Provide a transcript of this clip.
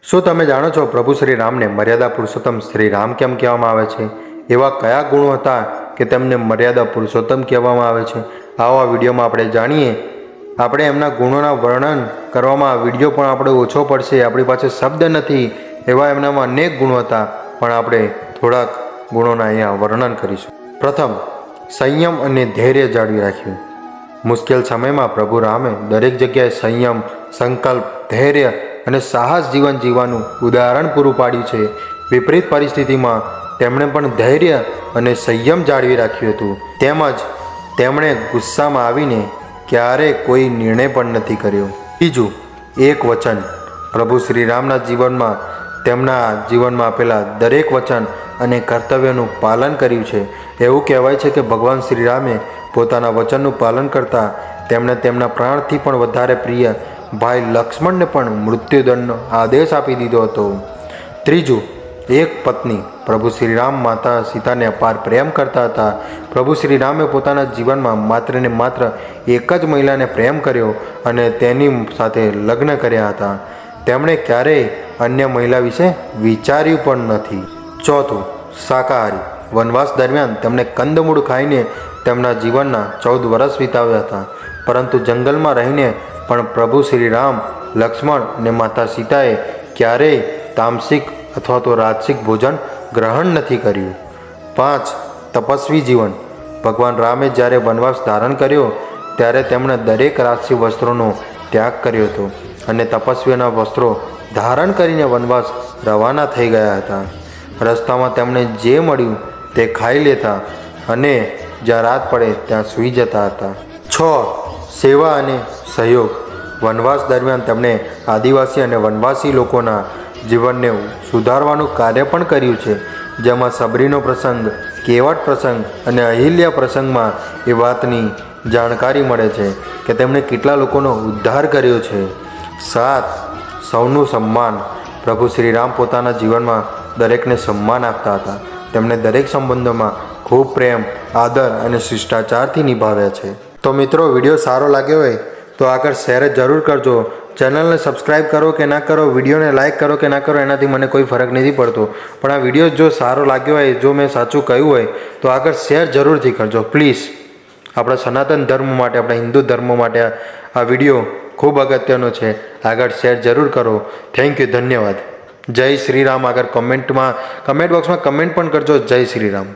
શું તમે જાણો છો પ્રભુ શ્રી રામને મર્યાદા પુરુષોત્તમ શ્રી રામ કેમ કહેવામાં આવે છે? એવા કયા ગુણો હતા કે તેમને મર્યાદા પુરુષોત્તમ કહેવામાં આવે છે? આવો આ વિડીયોમાં આપણે જાણીએ. આપણે એમના ગુણોના વર્ણન કરવામાં વિડીયો પણ આપણે ઓછો પડશે, આપણી પાસે શબ્દ નથી. એવા એમનામાં અનેક ગુણો હતા, પણ આપણે થોડાક ગુણોના અહીંયા વર્ણન કરીશું. પ્રથમ, સંયમ અને ધૈર્ય જાળવી રાખ્યું. મુશ્કેલ સમયમાં પ્રભુ રામે દરેક જગ્યાએ સંયમ, સંકલ્પ, ધૈર્ય અને સાહસ જીવન જીવવાનું ઉદાહરણ પૂરું પાડ્યું છે. વિપરીત પરિસ્થિતિમાં તેમણે પણ ધૈર્ય અને સંયમ જાળવી રાખ્યું હતું. તેમજ તેમણે ગુસ્સામાં આવીને ક્યારેય કોઈ નિર્ણય પણ નથી કર્યો. બીજું, એક વચન. પ્રભુ શ્રી રામના જીવનમાં તેમના જીવનમાં આપેલા દરેક વચન અને કર્તવ્યનું પાલન કર્યું છે. એવું કહેવાય છે કે ભગવાન શ્રી રામે પોતાના વચનનું પાલન કરતા તેમણે તેમના પ્રાણથી પણ વધારે પ્રિય ભાઈ લક્ષ્મણને પણ મૃત્યુદંડનો આદેશ આપી દીધો હતો. ત્રીજું, એક પત્ની. પ્રભુ શ્રી રામ માતા સીતાને અપાર પ્રેમ કરતા હતા. પ્રભુ શ્રી રામે પોતાના જીવનમાં માત્ર ને માત્ર એક જ મહિલાને પ્રેમ કર્યો અને તેની સાથે લગ્ન કર્યા હતા. તેમણે ક્યારેય અન્ય મહિલા વિશે વિચાર્યું પણ નથી. ચોથું, શાકાહારી. વનવાસ દરમિયાન તેમણે કંદમૂળ ખાઈને તેમના જીવનના 14 વર્ષ વિતાવ્યા હતા. પરંતુ જંગલમાં રહીને પણ પ્રભુ શ્રી રામ, લક્ષ્મણ અને માતા સીતાએ ક્યારેય તામસિક અથવા તો રાજસિક ભોજન ગ્રહણ નથી કર્યું. 5, તપસ્વી જીવન. ભગવાન રામે જ્યારે વનવાસ ધારણ કર્યો ત્યારે તેમણે દરેક રાજસી વસ્ત્રોનો ત્યાગ કર્યો હતો અને તપસ્વીના વસ્ત્રો ધારણ કરીને વનવાસ રવાના થઈ ગયા હતા. રસ્તામાં તેમણે જે મળ્યું તે ખાઈ લેતા અને જ્યાં રાત પડે ત્યાં સૂઈ જતા હતા. 6, સેવા અને સહયોગ. વનવાસ દરમિયાન તેમણે આદિવાસી અને વનવાસી લોકોના જીવનને સુધારવાનું કાર્ય પણ કર્યું છે. જેમાં સબરીનો પ્રસંગ, કેવટ પ્રસંગ અને અહિલ્યા પ્રસંગમાં એ વાતની જાણકારી મળે છે કે તેમણે કેટલા લોકોનો ઉદ્ધાર કર્યો છે. 7, સૌનું સન્માન. પ્રભુ શ્રી રામ પોતાના જીવનમાં દરેકને સન્માન આપતા હતા. તેમણે દરેક સંબંધોમાં ખૂબ પ્રેમ, આદર અને શિષ્ટાચારથી નિભાવ્યા છે. તો મિત્રો, વિડીયો સારો લાગ્યો હોય તો આગળ શેર જરૂર કરજો. ચેનલને સબસ્ક્રાઈબ કરો કે ના કરો, વિડીયોને લાઇક કરો કે ના કરો, એનાથી મને કોઈ ફરક નથી પડતો. પણ આ વિડીયો જો સારો લાગ્યો હોય, જો મેં સાચું કહ્યું હોય તો આગળ શેર જરૂરથી કરજો પ્લીઝ. આપણા સનાતન ધર્મ માટે, આપણા હિન્દુ ધર્મ માટે આ વિડીયો ખૂબ અગત્યનો છે. આગળ શેર જરૂર કરો. થેન્ક યુ, ધન્યવાદ. જય શ્રી રામ. આગળ કમેન્ટ બોક્સમાં કમેન્ટ પણ કરજો. જય શ્રી રામ.